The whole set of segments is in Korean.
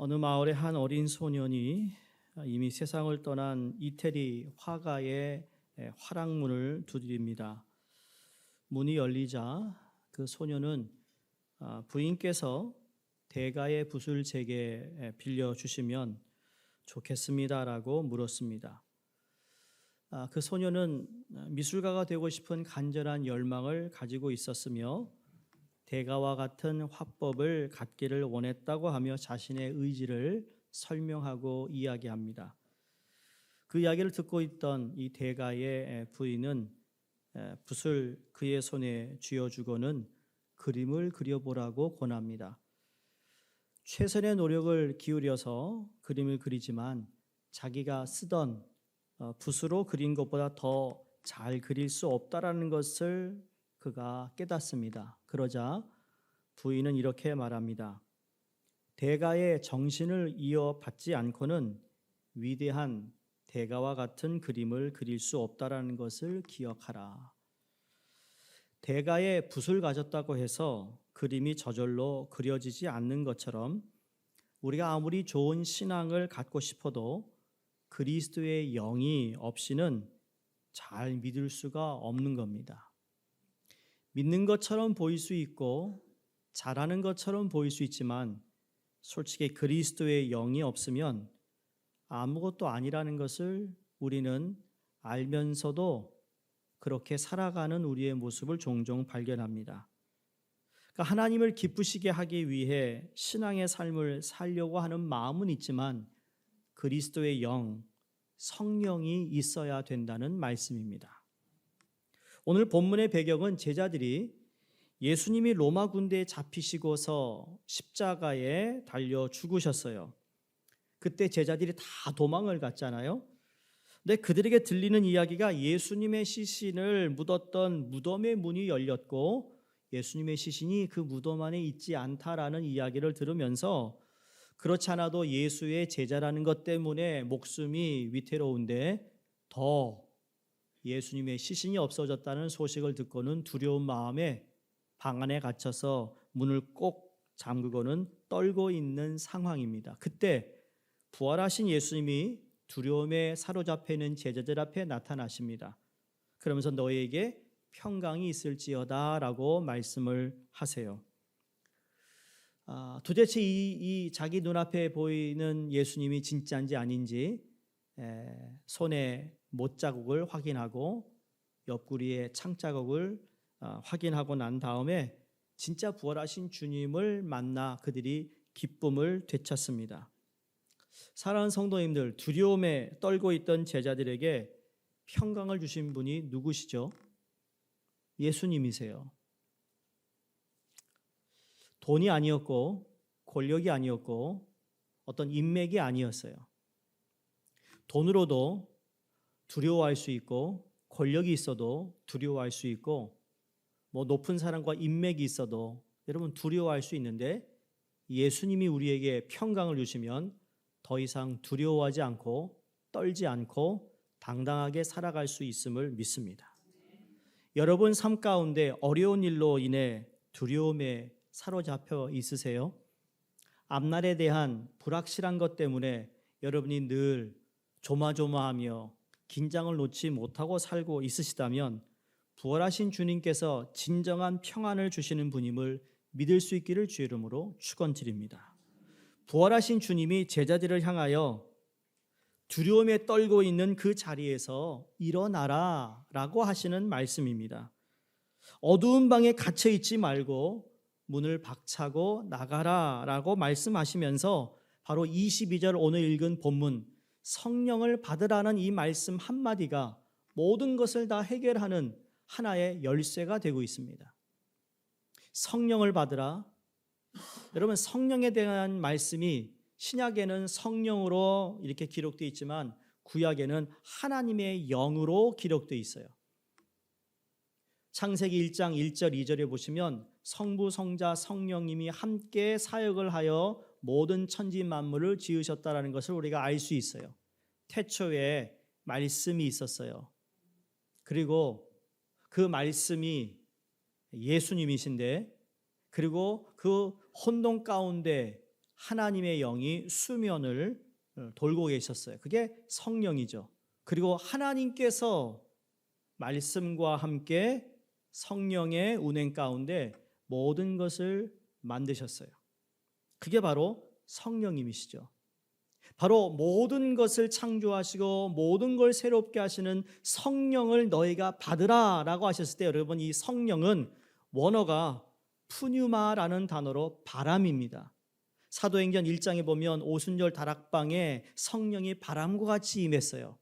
어느 마을의 한 어린 소년이 이미 세상을 떠난 이태리 화가의 화랑문을 두드립니다. 문이 열리자 그 소년은 부인께서 대가의 붓을 제게 빌려주시면 좋겠습니다라고 물었습니다. 그 소년은 미술가가 되고 싶은 간절한 열망을 가지고 있었으며 대가와 같은 화법을 갖기를 원했다고 하며 자신의 의지를 설명하고 이야기합니다. 그 이야기를 듣고 있던 이 대가의 부인은 붓을 그의 손에 쥐어주고는 그림을 그려보라고 권합니다. 최선의 노력을 기울여서 그림을 그리지만 자기가 쓰던 붓으로 그린 것보다 더 잘 그릴 수 없다라는 것을 그가 깨닫습니다. 그러자 부인은 이렇게 말합니다. 대가의 정신을 이어받지 않고는 위대한 대가와 같은 그림을 그릴 수 없다라는 것을 기억하라. 대가의 붓을 가졌다고 해서 그림이 저절로 그려지지 않는 것처럼 우리가 아무리 좋은 신앙을 갖고 싶어도 그리스도의 영이 없이는 잘 믿을 수가 없는 겁니다. 믿는 것처럼 보일 수 있고 잘하는 것처럼 보일 수 있지만 솔직히 그리스도의 영이 없으면 아무것도 아니라는 것을 우리는 알면서도 그렇게 살아가는 우리의 모습을 종종 발견합니다. 그러니까 하나님을 기쁘시게 하기 위해 신앙의 삶을 살려고 하는 마음은 있지만 그리스도의 영, 성령이 있어야 된다는 말씀입니다. 오늘 본문의 배경은 제자들이 예수님이 로마 군대에 잡히시고서 십자가에 달려 죽으셨어요. 그때 제자들이 다 도망을 갔잖아요. 근데 그들에게 들리는 이야기가 예수님의 시신을 묻었던 무덤의 문이 열렸고 예수님의 시신이 그 무덤 안에 있지 않다라는 이야기를 들으면서 그렇지 않아도 예수의 제자라는 것 때문에 목숨이 위태로운데 더 예수님의 시신이 없어졌다는 소식을 듣고는 두려운 마음에 방 안에 갇혀서 문을 꼭 잠그고는 떨고 있는 상황입니다. 그때 부활하신 예수님이 두려움에 사로잡혀 있는 제자들 앞에 나타나십니다. 그러면서 너희에게 평강이 있을지어다 라고 말씀을 하세요. 도대체 이 자기 눈앞에 보이는 예수님이 진짜인지 아닌지 손에 못자국을 확인하고 옆구리에 창자국을 확인하고 난 다음에 진짜 부활하신 주님을 만나 그들이 기쁨을 되찾습니다. 사랑하는 성도님들, 두려움에 떨고 있던 제자들에게 평강을 주신 분이 누구시죠? 예수님이세요. 돈이 아니었고 권력이 아니었고 어떤 인맥이 아니었어요. 돈으로도 두려워할 수 있고 권력이 있어도 두려워할 수 있고 높은 사람과 인맥이 있어도 여러분 두려워할 수 있는데 예수님이 우리에게 평강을 주시면 더 이상 두려워하지 않고 떨지 않고 당당하게 살아갈 수 있음을 믿습니다. 여러분 삶 가운데 어려운 일로 인해 두려움에 사로잡혀 있으세요? 앞날에 대한 불확실한 것 때문에 여러분이 늘 조마조마하며 긴장을 놓지 못하고 살고 있으시다면 부활하신 주님께서 진정한 평안을 주시는 분임을 믿을 수 있기를 주의 이름으로 축원드립니다. 부활하신 주님이 제자들을 향하여 두려움에 떨고 있는 그 자리에서 일어나라 라고 하시는 말씀입니다. 어두운 방에 갇혀 있지 말고 문을 박차고 나가라 라고 말씀하시면서 바로 22절 오늘 읽은 본문 성령을 받으라는 이 말씀 한마디가 모든 것을 다 해결하는 하나의 열쇠가 되고 있습니다. 성령을 받으라. 여러분 성령에 대한 말씀이 신약에는 성령으로 이렇게 기록되어 있지만 구약에는 하나님의 영으로 기록되어 있어요. 창세기 1장 1절 2절에 보시면 성부 성자 성령님이 함께 사역을 하여 모든 천지 만물을 지으셨다라는 것을 우리가 알 수 있어요. 태초에 말씀이 있었어요. 그리고 그 말씀이 예수님이신데 그리고 그 혼돈 가운데 하나님의 영이 수면을 돌고 계셨어요. 그게 성령이죠. 그리고 하나님께서 말씀과 함께 성령의 운행 가운데 모든 것을 만드셨어요. 그게 바로 성령님이시죠. 바로 모든 것을 창조하시고 모든 걸 새롭게 하시는 성령을 너희가 받으라 라고 하셨을 때, 여러분, 이 성령은 원어가 푸뉴마라는 단어로 바람입니다. 사도행전 1장에 보면 오순절 다락방에 성령이 바람과 같이 임했어요.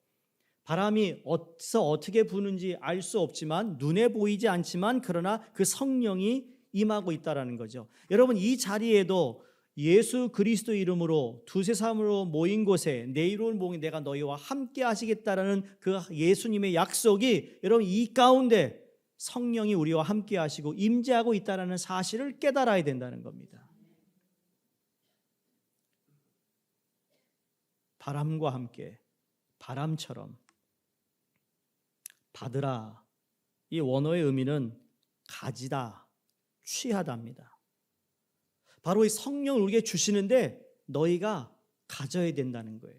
바람이 어디서 어떻게 부는지 알 수 없지만, 눈에 보이지 않지만, 그러나 그 성령이 임하고 있다는 거죠. 여러분, 이 자리에도 예수 그리스도 이름으로 두세 사람으로 모인 곳에 내 이름을 모이 내가 너희와 함께 하시겠다라는 그 예수님의 약속이, 여러분, 이 가운데 성령이 우리와 함께 하시고 임재하고 있다는 사실을 깨달아야 된다는 겁니다. 바람과 함께, 바람처럼 받으라. 이 원어의 의미는 가지다, 취하다입니다. 바로 이 성령을 우리에게 주시는데 너희가 가져야 된다는 거예요.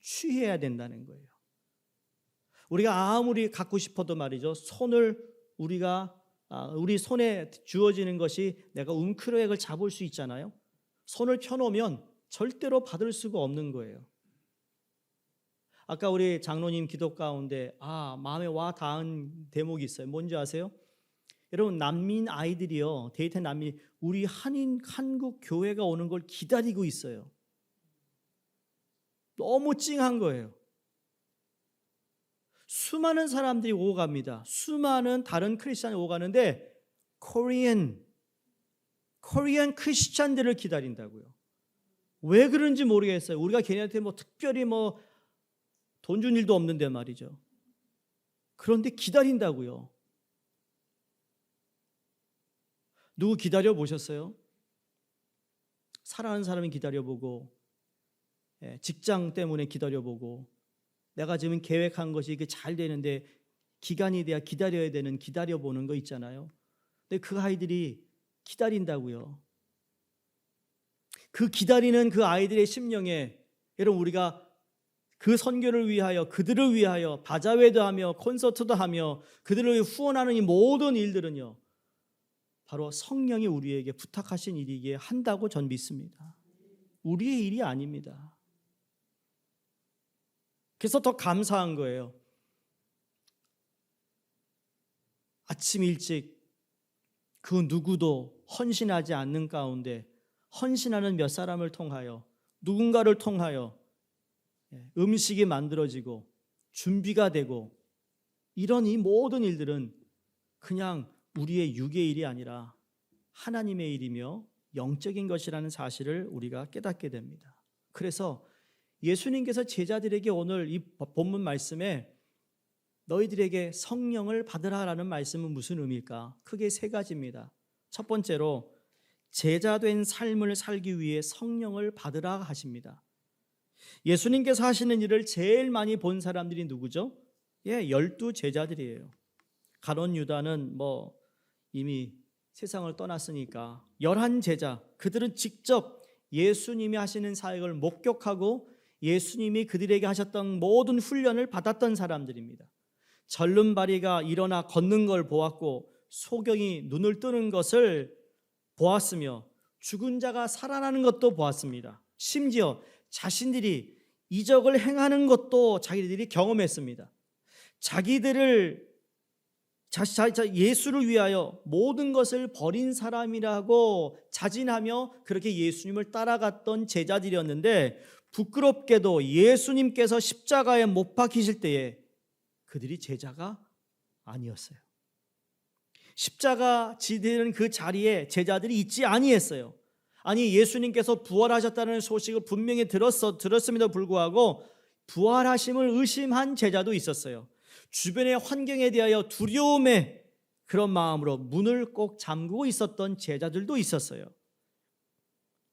취해야 된다는 거예요. 우리가 아무리 갖고 싶어도 말이죠, 우리 손에 주어지는 것이 내가 웅크레액을 잡을 수 있잖아요. 손을 펴놓으면 절대로 받을 수가 없는 거예요. 아까 우리 장로님 기도 가운데 마음에 와 닿은 대목이 있어요. 뭔지 아세요? 여러분, 난민 아이들이요, 데이트 난민이 우리 한국 교회가 오는 걸 기다리고 있어요. 너무 찡한 거예요. 수많은 사람들이 오고 갑니다. 수많은 다른 크리스찬이 오고 가는데 코리안 크리스찬들을 기다린다고요. 왜 그런지 모르겠어요. 우리가 걔네한테 특별히 돈 준 일도 없는데 말이죠. 그런데 기다린다고요. 누구 기다려 보셨어요? 사랑하는 사람이 기다려보고, 직장 때문에 기다려보고, 내가 지금 계획한 것이 이게 잘 되는데 기간이 돼야 기다려야 되는, 기다려보는 거 있잖아요. 근데 그 아이들이 기다린다고요. 그 기다리는 그 아이들의 심령에, 여러분, 우리가 그 선교를 위하여, 그들을 위하여 바자회도 하며 콘서트도 하며 그들을 위해 후원하는 이 모든 일들은요, 바로 성령이 우리에게 부탁하신 일이기에 한다고 전 믿습니다. 우리의 일이 아닙니다. 그래서 더 감사한 거예요. 아침 일찍 그 누구도 헌신하지 않는 가운데 헌신하는 몇 사람을 통하여, 누군가를 통하여 음식이 만들어지고 준비가 되고, 이런 이 모든 일들은 그냥 우리의 육의 일이 아니라 하나님의 일이며 영적인 것이라는 사실을 우리가 깨닫게 됩니다. 그래서 예수님께서 제자들에게 오늘 이 본문 말씀에 너희들에게 성령을 받으라라는 말씀은 무슨 의미일까? 크게 세 가지입니다. 첫 번째로, 제자된 삶을 살기 위해 성령을 받으라 하십니다. 예수님께서 하시는 일을 제일 많이 본 사람들이 누구죠? 12 제자들이에요. 가룟 유다는 이미 세상을 떠났으니까 11 제자, 그들은 직접 예수님이 하시는 사역을 목격하고 예수님이 그들에게 하셨던 모든 훈련을 받았던 사람들입니다. 절름발이가 일어나 걷는 걸 보았고, 소경이 눈을 뜨는 것을 보았으며, 죽은 자가 살아나는 것도 보았습니다. 심지어 자신들이 이적을 행하는 것도 자기들이 경험했습니다. 자기들을 예수를 위하여 모든 것을 버린 사람이라고 자진하며 그렇게 예수님을 따라갔던 제자들이었는데, 부끄럽게도 예수님께서 십자가에 못 박히실 때에 그들이 제자가 아니었어요. 십자가 지되는 그 자리에 제자들이 있지 아니했어요. 아니, 예수님께서 부활하셨다는 소식을 분명히 들었음에도 불구하고 부활하심을 의심한 제자도 있었어요. 주변의 환경에 대하여 두려움의 그런 마음으로 문을 꼭 잠그고 있었던 제자들도 있었어요.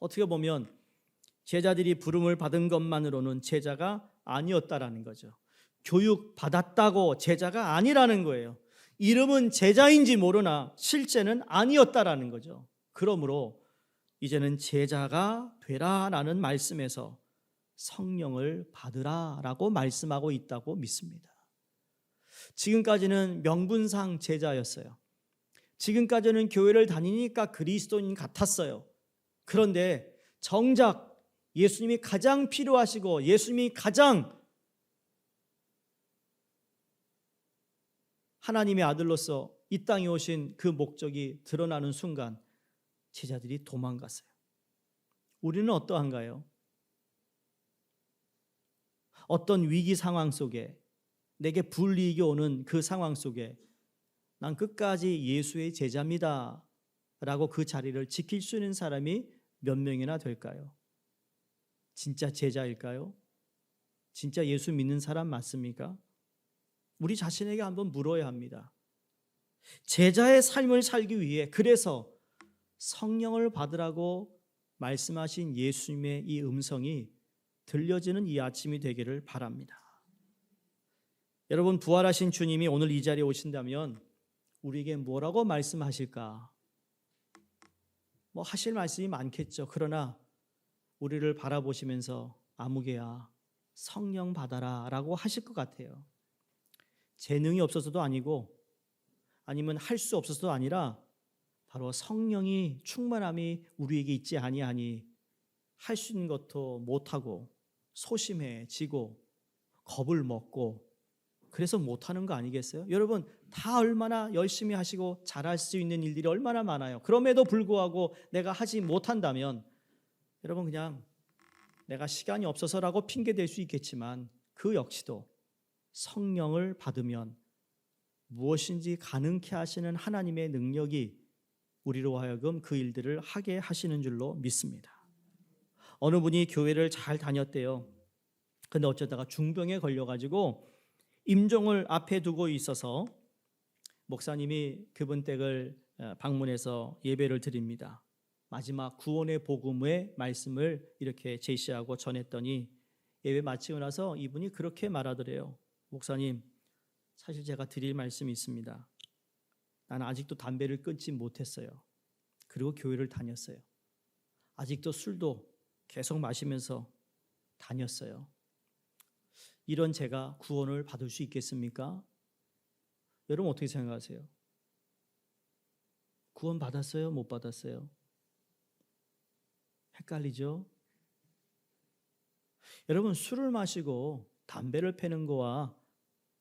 어떻게 보면 제자들이 부름을 받은 것만으로는 제자가 아니었다라는 거죠. 교육받았다고 제자가 아니라는 거예요. 이름은 제자인지 모르나 실제는 아니었다라는 거죠. 그러므로 이제는 제자가 되라라는 말씀에서 성령을 받으라라고 말씀하고 있다고 믿습니다. 지금까지는 명분상 제자였어요. 지금까지는 교회를 다니니까 그리스도인 같았어요. 그런데 정작 예수님이 가장 필요하시고 예수님이 가장 하나님의 아들로서 이 땅에 오신 그 목적이 드러나는 순간 제자들이 도망갔어요. 우리는 어떠한가요? 어떤 위기 상황 속에 내게 불이익이 오는 그 상황 속에 난 끝까지 예수의 제자입니다 라고 그 자리를 지킬 수 있는 사람이 몇 명이나 될까요? 진짜 제자일까요? 진짜 예수 믿는 사람 맞습니까? 우리 자신에게 한번 물어야 합니다. 제자의 삶을 살기 위해 그래서 성령을 받으라고 말씀하신 예수님의 이 음성이 들려지는 이 아침이 되기를 바랍니다. 여러분, 부활하신 주님이 오늘 이 자리에 오신다면 우리에게 뭐라고 말씀하실까? 뭐 하실 말씀이 많겠죠. 그러나 우리를 바라보시면서 아무개야 성령 받아라 라고 하실 것 같아요. 재능이 없어서도 아니고 아니면 할 수 없어서도 아니라 바로 성령이 충만함이 우리에게 있지 아니하니 할 수 있는 것도 못하고 소심해지고 겁을 먹고 그래서 못하는 거 아니겠어요? 여러분 다 얼마나 열심히 하시고 잘할 수 있는 일들이 얼마나 많아요. 그럼에도 불구하고 내가 하지 못한다면 여러분 그냥 내가 시간이 없어서라고 핑계 댈 수 있겠지만 그 역시도 성령을 받으면 무엇인지 가능케 하시는 하나님의 능력이 우리로 하여금 그 일들을 하게 하시는 줄로 믿습니다. 어느 분이 교회를 잘 다녔대요. 근데 어쩌다가 중병에 걸려가지고 임종을 앞에 두고 있어서 목사님이 그분 댁을 방문해서 예배를 드립니다. 마지막 구원의 복음의 말씀을 이렇게 제시하고 전했더니 예배 마치고 나서 이분이 그렇게 말하더래요. 목사님, 사실 제가 드릴 말씀이 있습니다. 나는 아직도 담배를 끊지 못했어요. 그리고 교회를 다녔어요. 아직도 술도 계속 마시면서 다녔어요. 이런 제가 구원을 받을 수 있겠습니까? 여러분 어떻게 생각하세요? 구원 받았어요? 못 받았어요? 헷갈리죠? 여러분 술을 마시고 담배를 피는 거와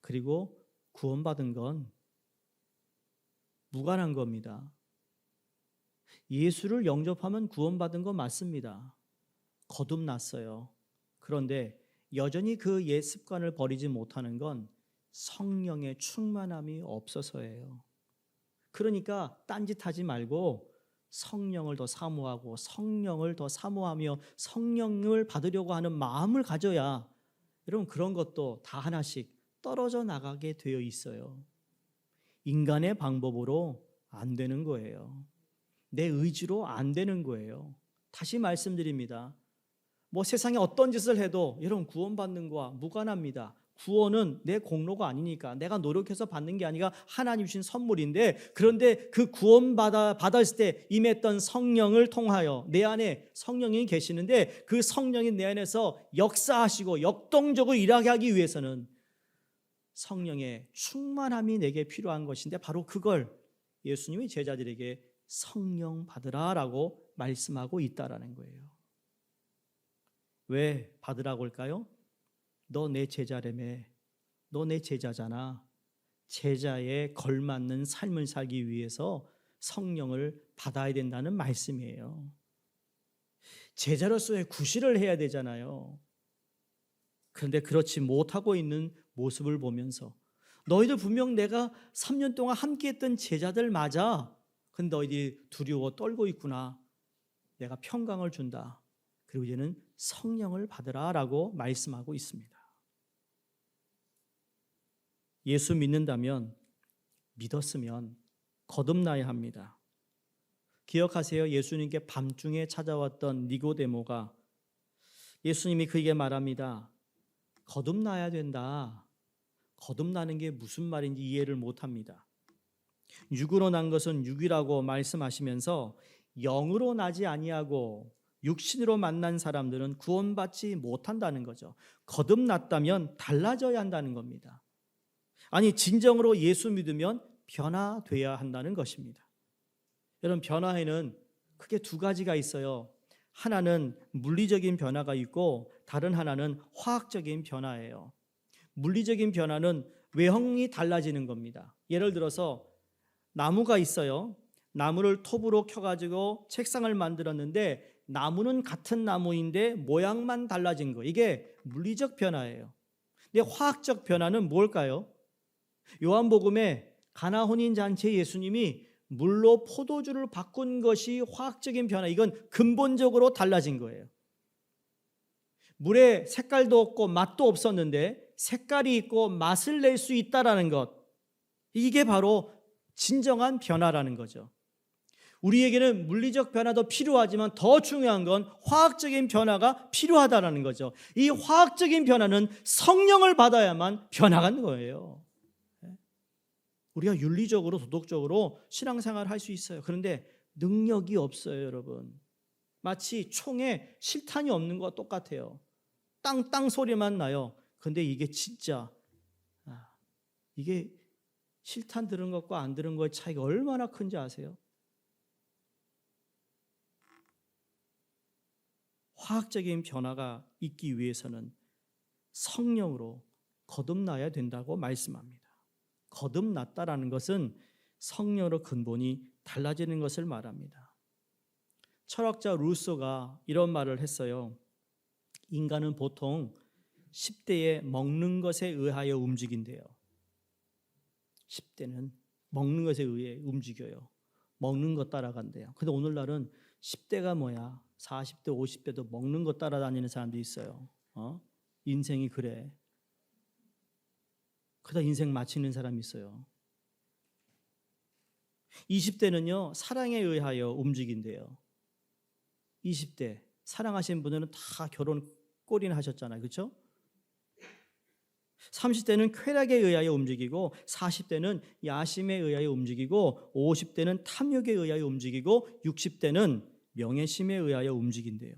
그리고 구원받은 건 무관한 겁니다. 예수를 영접하면 구원받은 건 맞습니다. 거듭났어요. 그런데 여전히 그 옛 습관을 버리지 못하는 건 성령의 충만함이 없어서예요. 그러니까 딴짓하지 말고 성령을 더 사모하고 성령을 더 사모하며 성령을 받으려고 하는 마음을 가져야 여러분 그런 것도 다 하나씩 떨어져 나가게 되어 있어요. 인간의 방법으로 안 되는 거예요. 내 의지로 안 되는 거예요. 다시 말씀드립니다. 뭐 세상에 어떤 짓을 해도 여러분 구원받는 거와 무관합니다. 구원은 내 공로가 아니니까 내가 노력해서 받는 게 아니라 하나님 주신 선물인데 그런데 그 받았을 때 임했던 성령을 통하여 내 안에 성령이 계시는데 그 성령이 내 안에서 역사하시고 역동적으로 일하게 하기 위해서는 성령의 충만함이 내게 필요한 것인데 바로 그걸 예수님이 제자들에게 성령 받으라라고 말씀하고 있다라는 거예요. 왜 받으라고 할까요? 너 내 제자라며. 너 내 제자잖아. 제자에 걸맞는 삶을 살기 위해서 성령을 받아야 된다는 말씀이에요. 제자로서의 구실을 해야 되잖아요. 그런데 그렇지 못하고 있는 모습을 보면서 너희들 분명 내가 3년 동안 함께했던 제자들 맞아. 근데 너희들이 두려워 떨고 있구나. 내가 평강을 준다. 그리고 이제는 성령을 받으라 라고 말씀하고 있습니다. 예수 믿는다면 믿었으면 거듭나야 합니다. 기억하세요. 예수님께 밤중에 찾아왔던 니고데모가 예수님이 그에게 말합니다. 거듭나야 된다. 거듭나는 게 무슨 말인지 이해를 못합니다. 육으로 난 것은 육이라고 말씀하시면서 영으로 나지 아니하고 육신으로 만난 사람들은 구원받지 못한다는 거죠. 거듭났다면 달라져야 한다는 겁니다. 아니, 진정으로 예수 믿으면 변화돼야 한다는 것입니다. 여러분, 변화에는 크게 두 가지가 있어요. 하나는 물리적인 변화가 있고 다른 하나는 화학적인 변화예요. 물리적인 변화는 외형이 달라지는 겁니다. 예를 들어서 나무가 있어요. 나무를 톱으로 켜가지고 책상을 만들었는데 나무는 같은 나무인데 모양만 달라진 거. 이게 물리적 변화예요. 근데 화학적 변화는 뭘까요? 요한복음에 가나 혼인 잔치에 예수님이 물로 포도주를 바꾼 것이 화학적인 변화. 이건 근본적으로 달라진 거예요. 물에 색깔도 없고 맛도 없었는데 색깔이 있고 맛을 낼 수 있다라는 것. 이게 바로 진정한 변화라는 거죠. 우리에게는 물리적 변화도 필요하지만 더 중요한 건 화학적인 변화가 필요하다라는 거죠. 이 화학적인 변화는 성령을 받아야만 변화가는 거예요. 우리가 윤리적으로 도덕적으로 신앙생활을 할 수 있어요. 그런데 능력이 없어요, 여러분. 마치 총에 실탄이 없는 것과 똑같아요. 땅땅 소리만 나요. 그런데 이게 진짜 이게 실탄 들은 것과 안 들은 것의 차이가 얼마나 큰지 아세요? 화학적인 변화가 있기 위해서는 성령으로 거듭나야 된다고 말씀합니다. 거듭났다라는 것은 성령으로 근본이 달라지는 것을 말합니다. 철학자 루소가 이런 말을 했어요. 인간은 보통 10대에 먹는 것에 의하여 움직인대요. 10대는 먹는 것에 의해 움직여요. 먹는 것 따라간대요. 근데 오늘날은 10대가 뭐야? 40대, 50대도 먹는 것 따라다니는 사람도 있어요. 인생이 그래. 그러다 인생 마치는 사람이 있어요. 20대는요, 사랑에 의하여 움직인대요. 20대, 사랑하시는 분들은 다 결혼 꼴이나 하셨잖아요. 그렇죠? 30대는 쾌락에 의하여 움직이고 40대는 야심에 의하여 움직이고 50대는 탐욕에 의하여 움직이고 60대는 명예심에 의하여 움직인대요.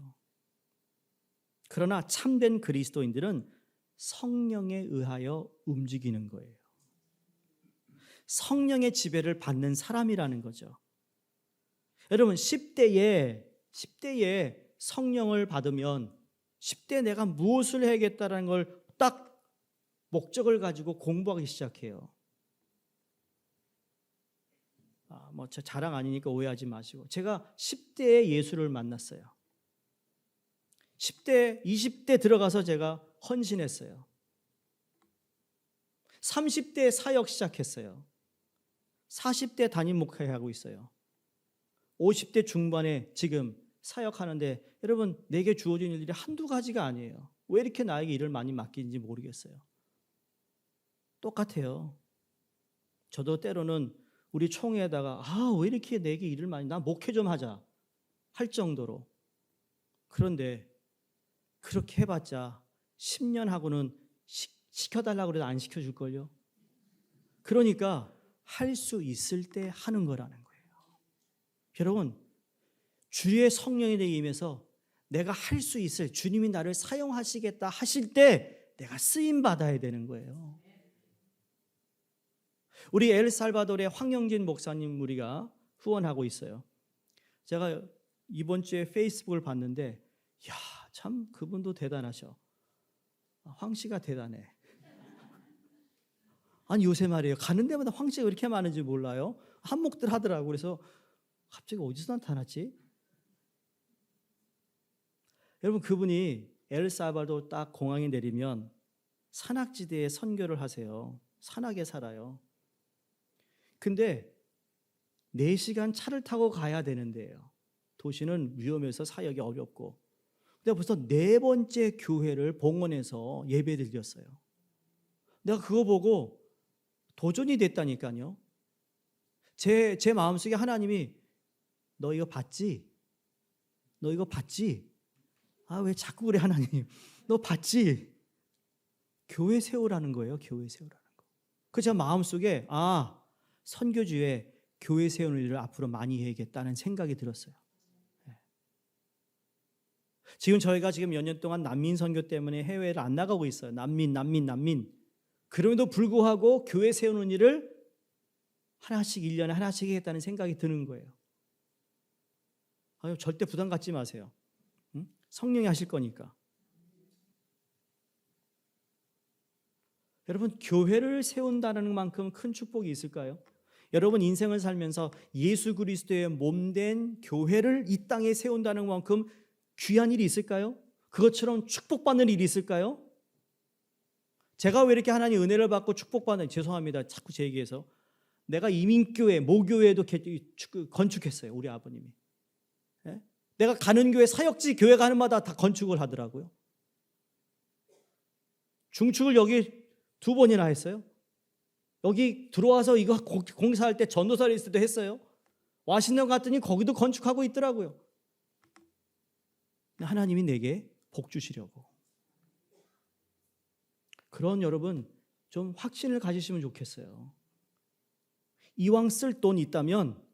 그러나 참된 그리스도인들은 성령에 의하여 움직이는 거예요. 성령의 지배를 받는 사람이라는 거죠. 여러분, 10대에 성령을 받으면 10대에 내가 무엇을 해야겠다는 걸 딱 목적을 가지고 공부하기 시작해요. 제 자랑 아니니까 오해하지 마시고, 제가 10대에 예수를 만났어요. 10대, 20대 들어가서 제가 헌신했어요. 30대 사역 시작했어요. 40대 담임 목회하고 있어요. 50대 중반에 지금 사역하는데, 여러분, 내게 주어진 일들이 한두 가지가 아니에요. 왜 이렇게 나에게 일을 많이 맡기는지 모르겠어요. 똑같아요. 저도 때로는 우리 총회에다가 왜 이렇게 내게 일을 많이, 나 목회 좀 하자 할 정도로. 그런데 그렇게 해봤자 10년 하고는 시켜달라고 해도 안 시켜줄걸요. 그러니까 할 수 있을 때 하는 거라는 거예요. 여러분, 주의 성령이 내게 임해서 내가 할 수 있을, 주님이 나를 사용하시겠다 하실 때 내가 쓰임받아야 되는 거예요. 우리 엘살바도르의 황영진 목사님 우리가 후원하고 있어요. 제가 이번 주에 페이스북을 봤는데, 참 그분도 대단하셔. 황 씨가 대단해. 아니, 요새 말이에요, 가는 데마다 황 씨가 왜 이렇게 많은지 몰라요. 한몫들 하더라고. 그래서 갑자기 어디서 나타났지? 여러분, 그분이 엘살바도르 딱 공항에 내리면 산악지대에 선교를 하세요. 산악에 살아요. 근데 4시간 차를 타고 가야 되는데요. 도시는 위험해서 사역이 어렵고. 근데 벌써 4번째 교회를 봉헌해서 예배를 드렸어요. 내가 그거 보고 도전이 됐다니까요. 제 마음속에 하나님이, 너 이거 봤지? 너 이거 봤지? 왜 자꾸 그래 하나님. 너 봤지? 교회 세우라는 거예요. 교회 세우라는 거. 그래서 제 마음속에 선교주에 교회 세우는 일을 앞으로 많이 해야겠다는 생각이 들었어요. 지금 저희가 지금 몇 년 동안 난민 선교 때문에 해외를 안 나가고 있어요. 난민. 그럼에도 불구하고 교회 세우는 일을 하나씩 1년에 하나씩 하겠다는 생각이 드는 거예요. 절대 부담 갖지 마세요. 응? 성령이 하실 거니까. 여러분, 교회를 세운다는 만큼 큰 축복이 있을까요? 여러분 인생을 살면서 예수 그리스도의 몸된 교회를 이 땅에 세운다는 만큼 귀한 일이 있을까요? 그것처럼 축복받는 일이 있을까요? 제가 왜 이렇게 하나님 은혜를 받고 축복받는, 죄송합니다. 자꾸 제 얘기해서. 내가 이민교회, 모교회도 건축했어요. 우리 아버님이. 예? 내가 가는 교회, 사역지 교회 가는 마다 다 건축을 하더라고요. 중축을 여기 2번이나 했어요. 여기 들어와서 이거 공사할 때 전도사를 있을 때도 했어요. 와신령 갔더니 거기도 건축하고 있더라고요. 하나님이 내게 복 주시려고. 그런 여러분 좀 확신을 가지시면 좋겠어요. 이왕 쓸 돈 있다면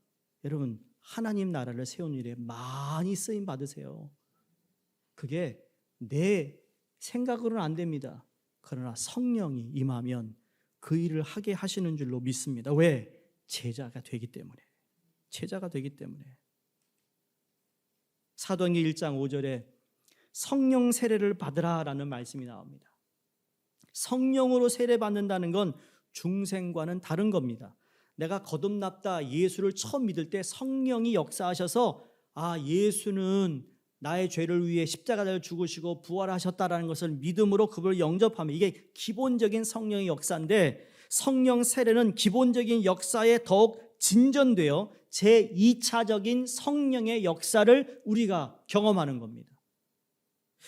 여러분 하나님 나라를 세우는 일에 많이 쓰임 받으세요. 그게 내 생각으로는 안 됩니다. 그러나 성령이 임하면 그 일을 하게 하시는 줄로 믿습니다. 왜? 제자가 되기 때문에. 제자가 되기 때문에. 사도행전 1장 5절에 성령 세례를 받으라라는 말씀이 나옵니다. 성령으로 세례받는다는 건 중생과는 다른 겁니다. 내가 거듭났다 예수를 처음 믿을 때 성령이 역사하셔서 예수는 나의 죄를 위해 십자가를 죽으시고 부활하셨다라는 것을 믿음으로 그걸 영접하면 이게 기본적인 성령의 역사인데, 성령 세례는 기본적인 역사에 더욱 진전되어 제2차적인 성령의 역사를 우리가 경험하는 겁니다.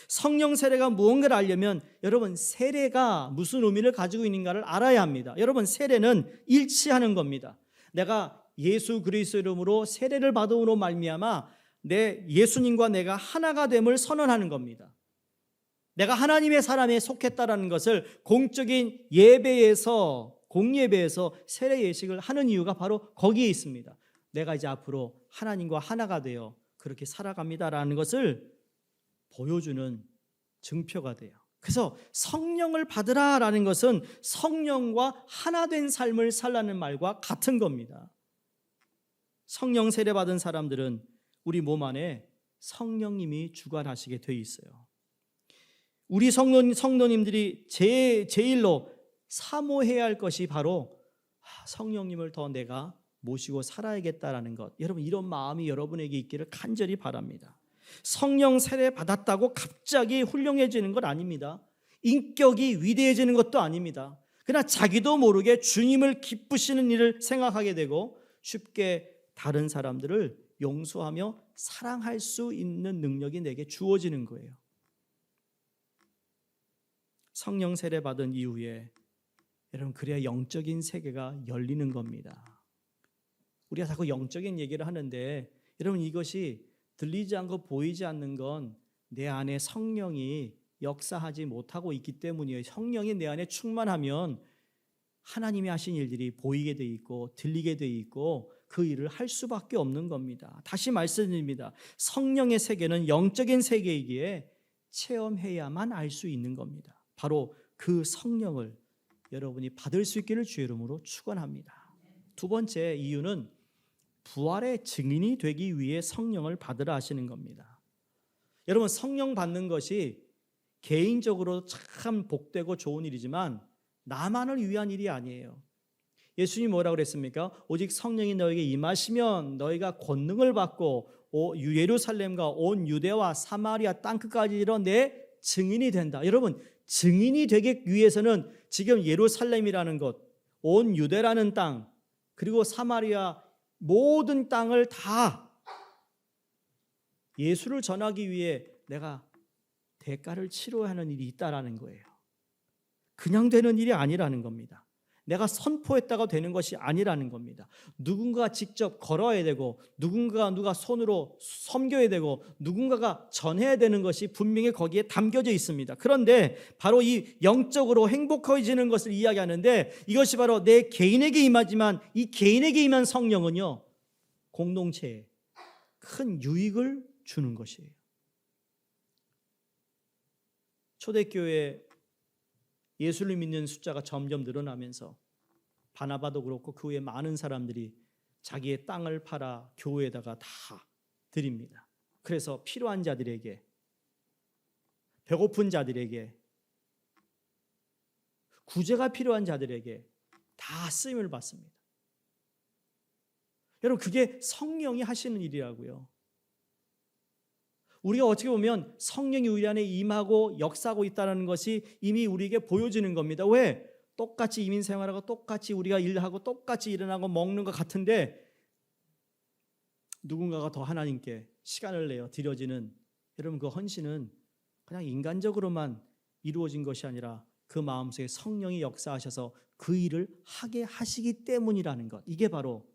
성령 세례가 무언가를 알려면 여러분 세례가 무슨 의미를 가지고 있는가를 알아야 합니다. 여러분 세례는 일치하는 겁니다. 내가 예수 그리스도 이름으로 세례를 받음으로 말미암아 내 예수님과 내가 하나가 됨을 선언하는 겁니다. 내가 하나님의 사람에 속했다라는 것을 공적인 예배에서, 공예배에서 세례 예식을 하는 이유가 바로 거기에 있습니다. 내가 이제 앞으로 하나님과 하나가 되어 그렇게 살아갑니다라는 것을 보여주는 증표가 돼요. 그래서 성령을 받으라라는 것은 성령과 하나 된 삶을 살라는 말과 같은 겁니다. 성령 세례 받은 사람들은 우리 몸 안에 성령님이 주관하시게 돼 있어요. 우리 성도님들이 제일로 사모해야 할 것이 바로 성령님을 더 내가 모시고 살아야겠다라는 것. 여러분 이런 마음이 여러분에게 있기를 간절히 바랍니다. 성령 세례 받았다고 갑자기 훌륭해지는 건 아닙니다. 인격이 위대해지는 것도 아닙니다. 그러나 자기도 모르게 주님을 기쁘시는 일을 생각하게 되고 쉽게 다른 사람들을 용서하며 사랑할 수 있는 능력이 내게 주어지는 거예요. 성령 세례 받은 이후에 여러분 그래야 영적인 세계가 열리는 겁니다. 우리가 자꾸 영적인 얘기를 하는데 여러분 이것이 들리지 않고 보이지 않는 건 내 안에 성령이 역사하지 못하고 있기 때문이에요. 성령이 내 안에 충만하면 하나님이 하신 일들이 보이게 돼 있고 들리게 돼 있고 그 일을 할 수밖에 없는 겁니다. 다시 말씀드립니다. 성령의 세계는 영적인 세계이기에 체험해야만 알 수 있는 겁니다. 바로 그 성령을 여러분이 받을 수 있기를 주의 이름으로 축원합니다. 두 번째 이유는 부활의 증인이 되기 위해 성령을 받으라 하시는 겁니다. 여러분 성령 받는 것이 개인적으로 참 복되고 좋은 일이지만 나만을 위한 일이 아니에요. 예수님이 뭐라고 그랬습니까? 오직 성령이 너에게 임하시면 너희가 권능을 받고 예루살렘과 온 유대와 사마리아 땅끝까지 이르러 내 증인이 된다. 여러분 증인이 되기 위해서는 지금 예루살렘이라는 것, 온 유대라는 땅, 그리고 사마리아 모든 땅을 다 예수를 전하기 위해 내가 대가를 치러야 하는 일이 있다라는 거예요. 그냥 되는 일이 아니라는 겁니다. 내가 선포했다가 되는 것이 아니라는 겁니다. 누군가가 직접 걸어야 되고 누가 손으로 섬겨야 되고 누군가가 전해야 되는 것이 분명히 거기에 담겨져 있습니다. 그런데 바로 이 영적으로 행복해지는 것을 이야기하는데 이것이 바로 내 개인에게 임하지만 이 개인에게 임한 성령은요 공동체에 큰 유익을 주는 것이에요. 초대교회 예수를 믿는 숫자가 점점 늘어나면서 바나바도 그렇고 그 후에 많은 사람들이 자기의 땅을 팔아 교회에다가 다 드립니다. 그래서 필요한 자들에게, 배고픈 자들에게, 구제가 필요한 자들에게 다 쓰임을 받습니다. 여러분, 그게 성령이 하시는 일이라고요. 우리가 어떻게 보면 성령이 우리 안에 임하고 역사하고 있다는 것이 이미 우리에게 보여지는 겁니다. 왜? 똑같이 이민 생활하고 똑같이 우리가 일하고 똑같이 일어나고 먹는 것 같은데 누군가가 더 하나님께 시간을 내어 드려지는, 여러분, 그 헌신은 그냥 인간적으로만 이루어진 것이 아니라 그 마음속에 성령이 역사하셔서 그 일을 하게 하시기 때문이라는 것, 이게 바로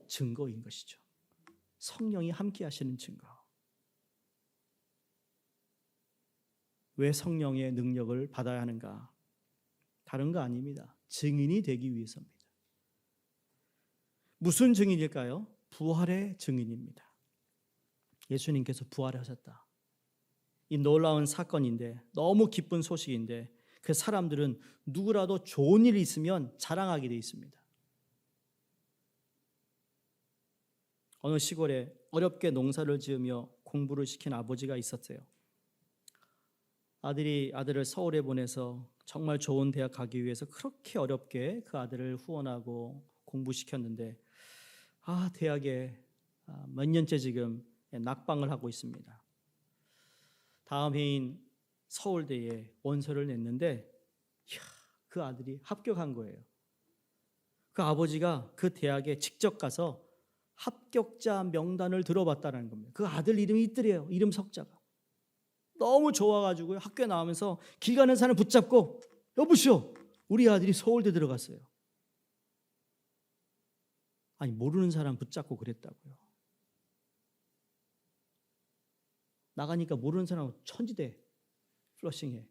증거인 것이죠. 성령이 함께 하시는 증거. 왜 성령의 능력을 받아야 하는가? 다른 거 아닙니다. 증인이 되기 위해서입니다. 무슨 증인일까요? 부활의 증인입니다. 예수님께서 부활하셨다. 이 놀라운 사건인데, 너무 기쁜 소식인데, 그 사람들은 누구라도 좋은 일이 있으면 자랑하게 돼 있습니다. 어느 시골에 어렵게 농사를 지으며 공부를 시킨 아버지가 있었어요. 아들을 서울에 보내서 정말 좋은 대학 가기 위해서 그렇게 어렵게 그 아들을 후원하고 공부시켰는데, 대학에 몇 년째 지금 낙방을 하고 있습니다. 다음 해인 서울대에 원서를 냈는데 그 아들이 합격한 거예요. 그 아버지가 그 대학에 직접 가서 합격자 명단을 들어봤다는 겁니다. 그 아들 이름이 있더래요. 이름 석자가. 너무 좋아가지고 학교에 나오면서 길 가는 사람 붙잡고, 여보시오, 우리 아들이 서울대 들어갔어요. 아니, 모르는 사람 붙잡고 그랬다고요. 나가니까 모르는 사람 천지대 플러싱해.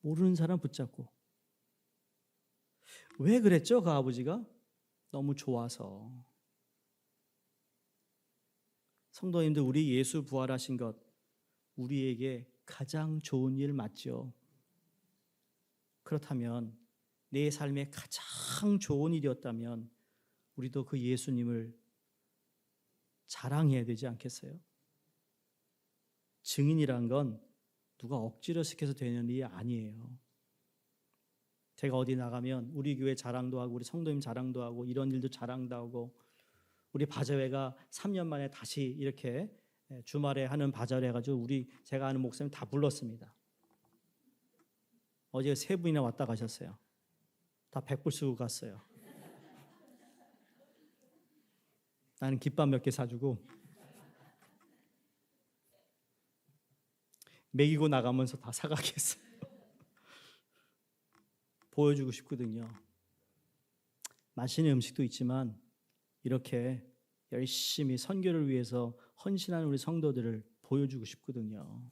모르는 사람 붙잡고. 왜 그랬죠? 그 아버지가 너무 좋아서. 성도님들, 우리 예수 부활하신 것 우리에게 가장 좋은 일 맞죠? 그렇다면, 내 삶에 가장 좋은 일이었다면 우리도 그 예수님을 자랑해야 되지 않겠어요? 증인이란 건 누가 억지로 시켜서 되는 일이 아니에요. 제가 어디 나가면 우리 교회 자랑도 하고 우리 성도님 자랑도 하고 이런 일도 자랑도 하고, 우리 바자회가 3년 만에 다시 이렇게 주말에 하는 바자회 해가지고 제가 아는 목사님 다 불렀습니다. 어제 3분이나 왔다 가셨어요. 다 100불 쓰고 갔어요. 나는 김밥 몇 개 사주고 먹이고 나가면서 다 사가게 했어요. 보여주고 싶거든요. 맛있는 음식도 있지만 이렇게 열심히 선교를 위해서 헌신하는 우리 성도들을 보여주고 싶거든요.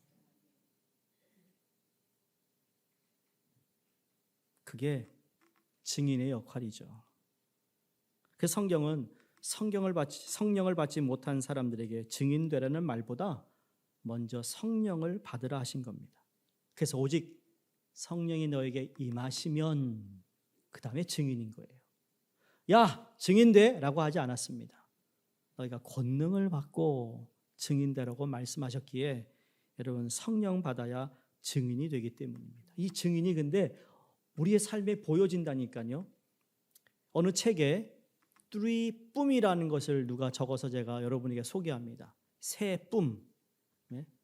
그게 증인의 역할이죠. 그 성경은 성령을 받지 못한 사람들에게 증인되라는 말보다 먼저 성령을 받으라 하신 겁니다. 그래서 오직 성령이 너에게 임하시면 그 다음에 증인인 거예요. 야, 증인돼 라고 하지 않았습니다. 너희가 권능을 받고 증인되라고 말씀하셨기에 여러분, 성령 받아야 증인이 되기 때문입니다. 이 증인이 근데 우리의 삶에 보여진다니까요. 어느 책에 three 뿜이라는 것을 누가 적어서 제가 여러분에게 소개합니다. 새 뿜,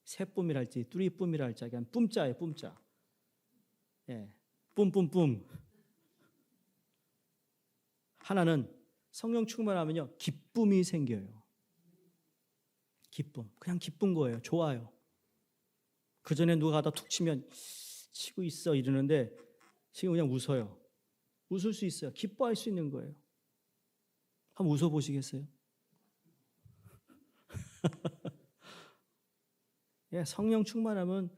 새 뿜이랄지 three 뿜이랄지 그냥 뿜자예요, 뿜자. 뿜뿜뿜. 하나는 성령 충만하면요, 기쁨이 생겨요. 기쁨, 그냥 기쁜 거예요. 좋아요. 그 전에 누가 가다 툭 치고 있어 이러는데 지금 그냥 웃어요. 웃을 수 있어요. 기뻐할 수 있는 거예요. 한번 웃어보시겠어요? 성령 충만하면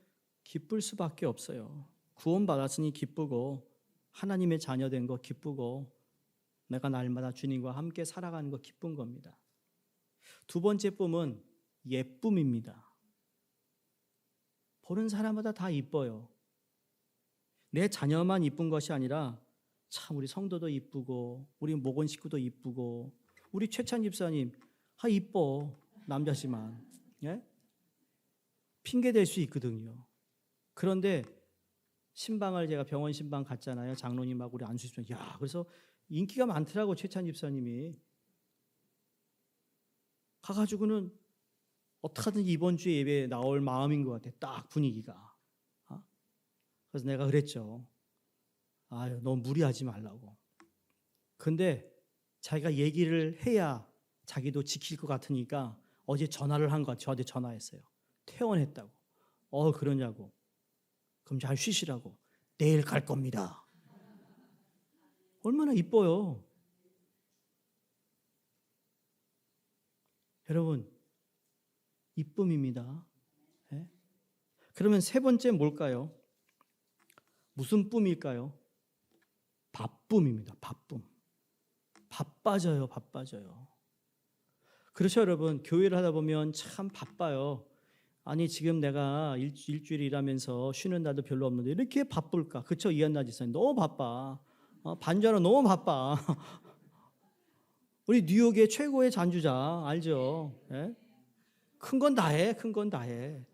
기쁠 수밖에 없어요. 구원받았으니 기쁘고, 하나님의 자녀된 거 기쁘고, 내가 날마다 주님과 함께 살아가는 거 기쁜 겁니다. 두 번째 뿜은 예쁨입니다. 보는 사람마다 다 이뻐요. 내 자녀만 이쁜 것이 아니라 참 우리 성도도 이쁘고 우리 목원 식구도 이쁘고 우리 최찬 집사님 이뻐 남자지만 예? 핑계 댈 수 있거든요. 그런데 신방을 제가 병원 신방 갔잖아요. 장로님하고 우리 안수 집사님. 그래서 인기가 많더라고 최찬 집사님이. 가가지고는 어떡하든지 이번 주에 예배에 나올 마음인 것 같아. 딱 분위기가. 그래서 내가 그랬죠. 너무 무리하지 말라고. 근데 자기가 얘기를 해야 자기도 지킬 것 같으니까 어제 전화를 한 것 같아요. 저한테 전화했어요. 퇴원했다고. 그러냐고. 그럼 잘 쉬시라고. 내일 갈 겁니다. 얼마나 이뻐요. 여러분, 이쁨입니다. 네? 그러면 세 번째 뭘까요? 무슨 뿜일까요? 바쁨입니다. 바쁨. 바빠져요. 바빠져요. 그렇죠, 여러분. 교회를 하다 보면 참 바빠요. 아니 지금 내가 일주일 일하면서 쉬는 날도 별로 없는데 이렇게 바쁠까? 그렇죠, 이한나 지사님. 너무 바빠. 반주하러 너무 바빠. 우리 뉴욕의 최고의 잔주자 알죠? 예? 큰 건 다 해. 큰 건 다 해.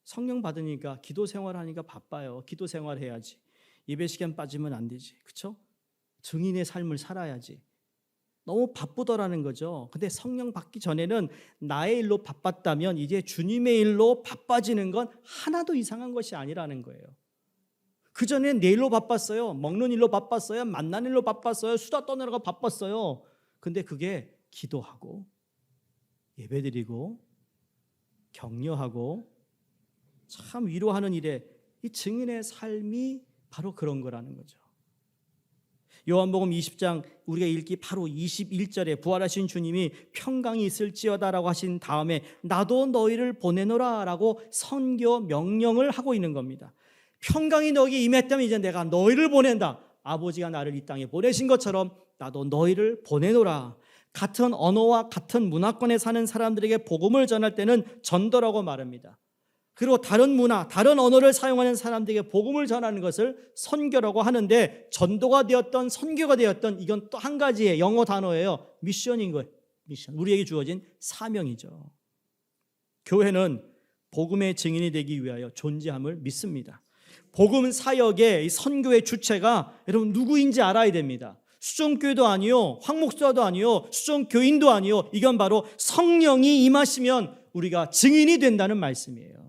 성령 받으니까 기도 생활하니까 바빠요. 기도 생활 해야지. 예배 시간 빠지면 안 되지. 그렇죠? 증인의 삶을 살아야지. 너무 바쁘더라는 거죠. 근데 성령 받기 전에는 나의 일로 바빴다면 이제 주님의 일로 바빠지는 건 하나도 이상한 것이 아니라는 거예요. 그전엔 내 일로 바빴어요. 먹는 일로 바빴어요. 만나는 일로 바빴어요. 수다 떠느라고 바빴어요. 근데 그게 기도하고 예배드리고 격려하고 참 위로하는 일에 이 증인의 삶이 바로 그런 거라는 거죠. 요한복음 20장 우리가 읽기 바로 21절에 부활하신 주님이 평강이 있을지어다라고 하신 다음에 나도 너희를 보내노라 라고 선교 명령을 하고 있는 겁니다. 평강이 너희에게 임했다면 이제 내가 너희를 보낸다. 아버지가 나를 이 땅에 보내신 것처럼 나도 너희를 보내노라. 같은 언어와 같은 문화권에 사는 사람들에게 복음을 전할 때는 전도라고 말합니다. 그리고 다른 문화, 다른 언어를 사용하는 사람들에게 복음을 전하는 것을 선교라고 하는데 전도가 되었던 선교가 되었던 이건 또 한 가지의 영어 단어예요. 미션인 거예요. 미션. 우리에게 주어진 사명이죠. 교회는 복음의 증인이 되기 위하여 존재함을 믿습니다. 복음 사역의 선교의 주체가 여러분 누구인지 알아야 됩니다. 수종교회도 아니요, 황목사도 아니요, 수종교인도 아니요. 이건 바로 성령이 임하시면 우리가 증인이 된다는 말씀이에요.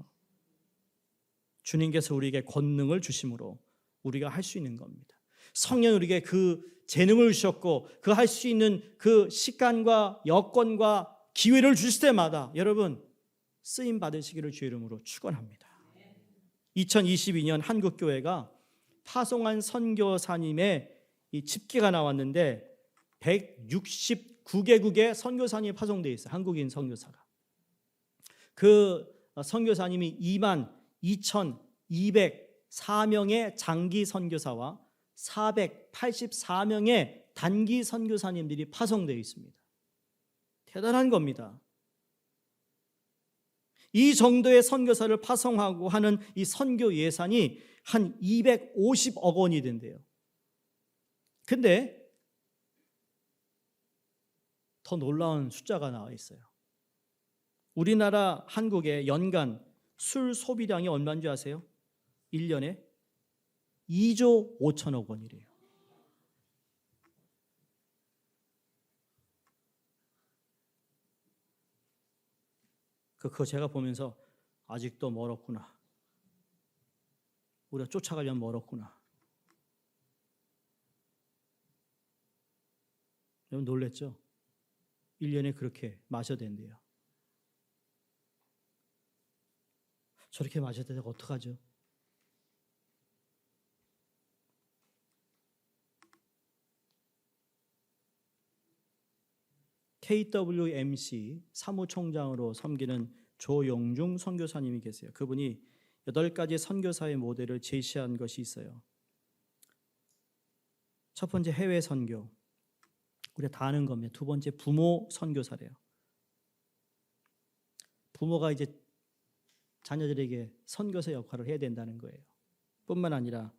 주님께서 우리에게 권능을 주심으로 우리가 할 수 있는 겁니다. 성령이 우리에게 그 재능을 주셨고 그 할 수 있는 그 시간과 여건과 기회를 주실 때마다 여러분 쓰임 받으시기를 주의 이름으로 축원합니다. 2022년 한국교회가 파송한 선교사님의 이 집계가 나왔는데 169개국의 선교사님이 파송되어 있어요. 한국인 선교사가. 그 선교사님이 22,204명의 장기 선교사와 484명의 단기 선교사님들이 파송되어 있습니다. 대단한 겁니다. 이 정도의 선교사를 파송하고 하는 이 선교 예산이 한 250억 원이 된대요. 근데 더 놀라운 숫자가 나와 있어요. 우리나라 한국의 연간 술 소비량이 얼마인 줄 아세요? 1년에 2조 5천억 원이래요. 그거 제가 보면서 아직도 멀었구나. 우리가 쫓아가려면 멀었구나. 여러분 놀랬죠? 1년에 그렇게 마셔야 된대요. 저렇게 마셔야 되다가 어떡하죠? KWMC 사무총장으로 섬기는 조용중 선교사님이 계세요. 그분이 8가지 선교사의 모델을 제시한 것이 있어요. 첫 번째 해외 선교. 우리가 다 아는 겁니다. 두 번째 부모 선교사래요. 부모가 이제 자녀들에게 선교사 역할을 해야 된다는 거예요. 뿐만 아니라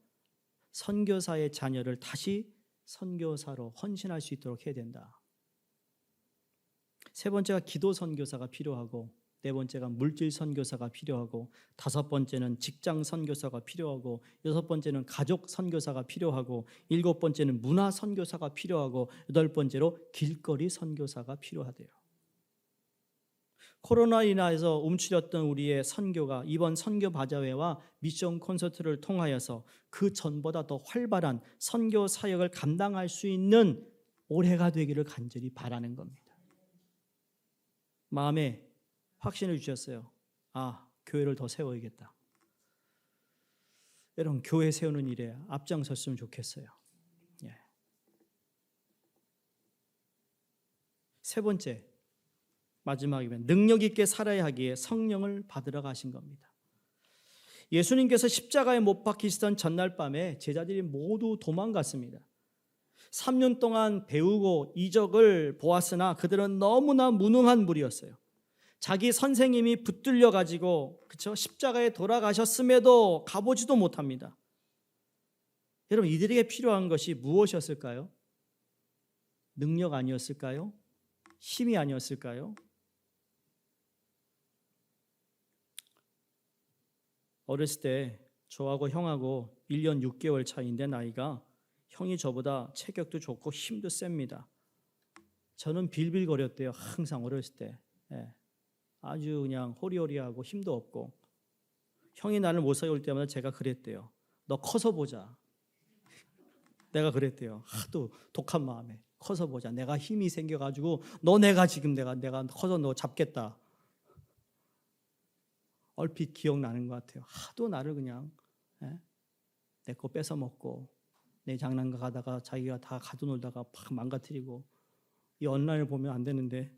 선교사의 자녀를 다시 선교사로 헌신할 수 있도록 해야 된다. 세 번째가 기도 선교사가 필요하고, 네 번째가 물질 선교사가 필요하고, 다섯 번째는 직장 선교사가 필요하고, 여섯 번째는 가족 선교사가 필요하고, 일곱 번째는 문화 선교사가 필요하고, 여덟 번째로 길거리 선교사가 필요하대요. 코로나 인하여서 움츠렸던 우리의 선교가 이번 선교 바자회와 미션 콘서트를 통하여서 그 전보다 더 활발한 선교 사역을 감당할 수 있는 올해가 되기를 간절히 바라는 겁니다. 마음에 확신을 주셨어요. 교회를 더 세워야겠다. 여러분, 교회 세우는 일에 앞장섰으면 좋겠어요. 세 번째, 마지막이면 능력 있게 살아야 하기에 성령을 받으러 가신 겁니다. 예수님께서 십자가에 못 박히시던 전날 밤에 제자들이 모두 도망갔습니다. 3년 동안 배우고 이적을 보았으나 그들은 너무나 무능한 무리였어요. 자기 선생님이 붙들려 가지고 십자가에 돌아가셨음에도 가보지도 못합니다. 여러분, 이들에게 필요한 것이 무엇이었을까요? 능력 아니었을까요? 힘이 아니었을까요? 어렸을 때 저하고 형하고 1년 6개월 차이인데 나이가, 형이 저보다 체격도 좋고 힘도 셉니다. 저는 빌빌거렸대요. 항상 어렸을 때. 아주 그냥 호리호리하고 힘도 없고, 형이 나를 못 세울 때마다 제가 그랬대요. 너 커서 보자. 내가 그랬대요. 하도 독한 마음에. 커서 보자. 내가 힘이 생겨가지고 내가 지금 내가 커서 너 잡겠다. 얼핏 기억나는 것 같아요. 하도 나를 그냥 내 거 뺏어 먹고 내 장난감 가다가 자기가 다 가져놀다가 팍 망가뜨리고, 이 온라인을 보면 안 되는데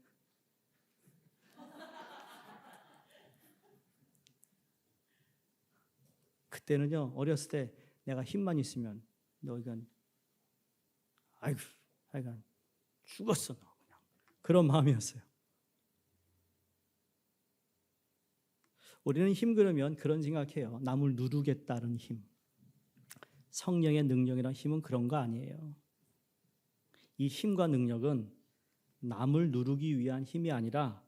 그때는요, 어렸을 때 내가 힘만 있으면 너 이건 하여간 죽었어 너, 그냥 그런 마음이었어요. 우리는 힘 그러면 그런 생각해요. 남을 누르겠다는 힘. 성령의 능력이란 힘은 그런 거 아니에요. 이 힘과 능력은 남을 누르기 위한 힘이 아니라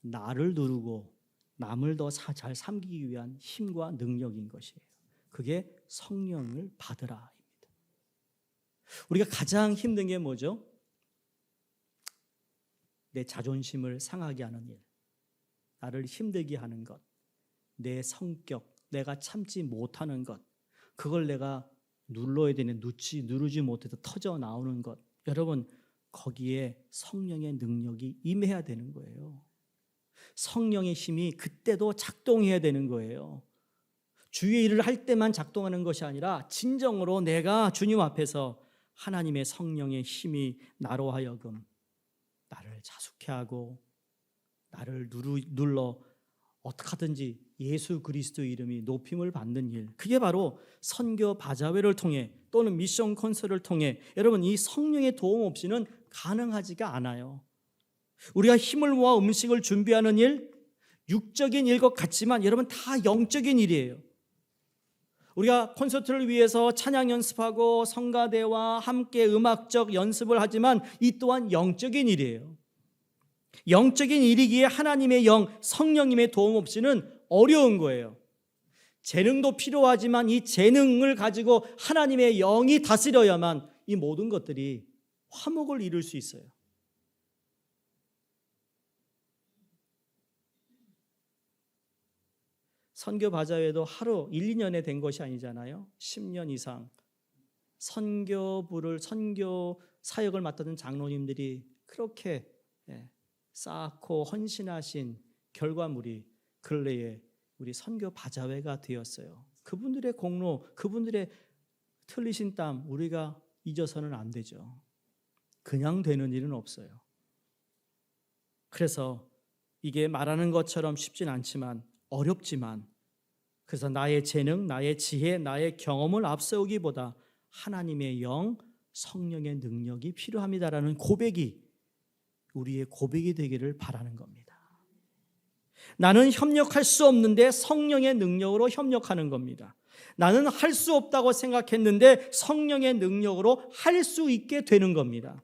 나를 누르고 남을 더 잘 삼기기 위한 힘과 능력인 것이에요. 그게 성령을 받으라입니다. 우리가 가장 힘든 게 뭐죠? 내 자존심을 상하게 하는 일, 나를 힘들게 하는 것, 내 성격, 내가 참지 못하는 것, 그걸 내가 눌러야 되는 누르지 못해서 터져 나오는 것. 여러분, 거기에 성령의 능력이 임해야 되는 거예요. 성령의 힘이 그때도 작동해야 되는 거예요. 주의 일을 할 때만 작동하는 것이 아니라 진정으로 내가 주님 앞에서 하나님의 성령의 힘이 나로 하여금 나를 자숙해 하고 나를 눌러 어떻게 하든지 예수 그리스도의 이름이 높임을 받는 일, 그게 바로 선교 바자회를 통해 또는 미션 콘서트를 통해, 여러분, 이 성령의 도움 없이는 가능하지가 않아요. 우리가 힘을 모아 음식을 준비하는 일, 육적인 일 것 같지만 여러분 다 영적인 일이에요. 우리가 콘서트를 위해서 찬양 연습하고 성가대와 함께 음악적 연습을 하지만 이 또한 영적인 일이에요. 영적인 일이기에 하나님의 영, 성령님의 도움 없이는 어려운 거예요. 재능도 필요하지만 이 재능을 가지고 하나님의 영이 다스려야만 이 모든 것들이 화목을 이룰 수 있어요. 선교 바자회도 하루 1, 2년에 된 것이 아니잖아요. 10년 이상 선교 사역을 맡았던 장로님들이 그렇게 쌓고 헌신하신 결과물이 근래에 우리 선교 바자회가 되었어요. 그분들의 공로, 그분들의 틀리신 땀 우리가 잊어서는 안 되죠. 그냥 되는 일은 없어요. 그래서 이게 말하는 것처럼 쉽진 않지만 어렵지만, 그래서 나의 재능, 나의 지혜, 나의 경험을 앞세우기보다 하나님의 영, 성령의 능력이 필요합니다라는 고백이 우리의 고백이 되기를 바라는 겁니다. 나는 협력할 수 없는데 성령의 능력으로 협력하는 겁니다. 나는 할 수 없다고 생각했는데 성령의 능력으로 할 수 있게 되는 겁니다.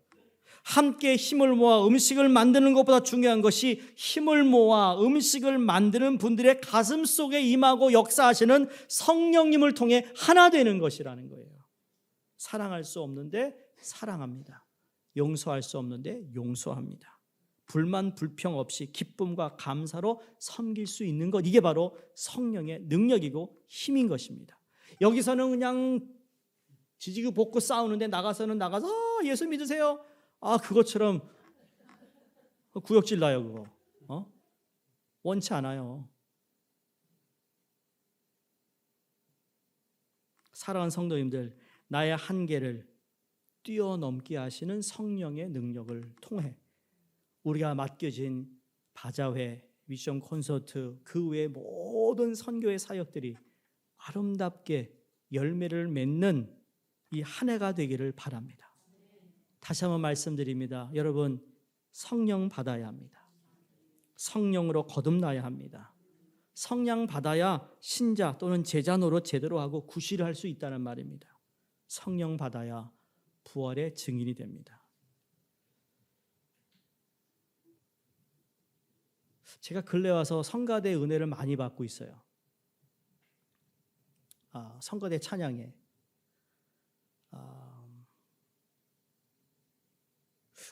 함께 힘을 모아 음식을 만드는 것보다 중요한 것이 힘을 모아 음식을 만드는 분들의 가슴 속에 임하고 역사하시는 성령님을 통해 하나 되는 것이라는 거예요. 사랑할 수 없는데 사랑합니다. 용서할 수 없는데 용서합니다. 불만 불평 없이 기쁨과 감사로 섬길 수 있는 것, 이게 바로 성령의 능력이고 힘인 것입니다. 여기서는 그냥 지지고 볶고 싸우는데 나가서는 나가서 예수 믿으세요. 그것처럼 구역질 나요. 그거 원치 않아요. 사랑하는 성도님들, 나의 한계를 뛰어넘게 하시는 성령의 능력을 통해 우리가 맡겨진 바자회, 미션 콘서트, 그 외의 모든 선교의 사역들이 아름답게 열매를 맺는 이 한 해가 되기를 바랍니다. 다시 한번 말씀드립니다. 여러분, 성령 받아야 합니다. 성령으로 거듭나야 합니다. 성령 받아야 신자 또는 제자 노릇 제대로 하고 구실을 할 수 있다는 말입니다. 성령 받아야 부활의 증인이 됩니다. 제가 근래 와서 성가대 은혜를 많이 받고 있어요. 성가대 찬양에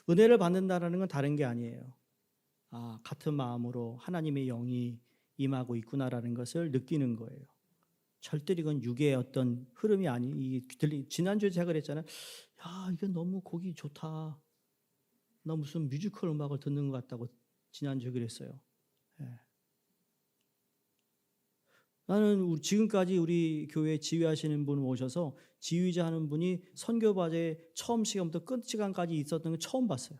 은혜를 받는다는 건 다른 게 아니에요. 같은 마음으로 하나님의 영이 임하고 있구나라는 것을 느끼는 거예요. 절대 이건 육의 어떤 흐름이 지난주에 제가 그랬잖아요. 이게 너무 곡이 좋다. 나 무슨 뮤지컬 음악을 듣는 것 같다고 지난주에 그랬어요. 나는 지금까지 우리 교회 지휘하시는 분 오셔서 지휘자 하는 분이 선교과제 처음 시간부터 끝 시간까지 있었던 걸 처음 봤어요.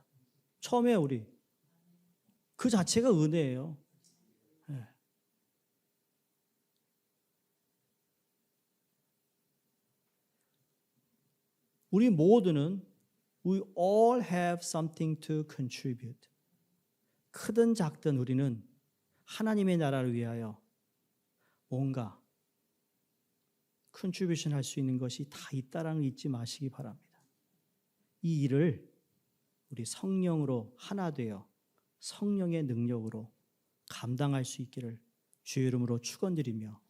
처음에 우리 그 자체가 은혜예요. 우리 모두는 we all have something to contribute. 크든 작든 우리는 하나님의 나라를 위하여 뭔가 컨트리뷰션 할 수 있는 것이 다 있다라는 걸 잊지 마시기 바랍니다. 이 일을 우리 성령으로 하나 되어 성령의 능력으로 감당할 수 있기를 주의 이름으로 축원드리며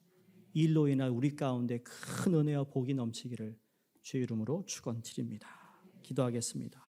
이 일로 인한 우리 가운데 큰 은혜와 복이 넘치기를 주의 이름으로 축원드립니다. 기도하겠습니다.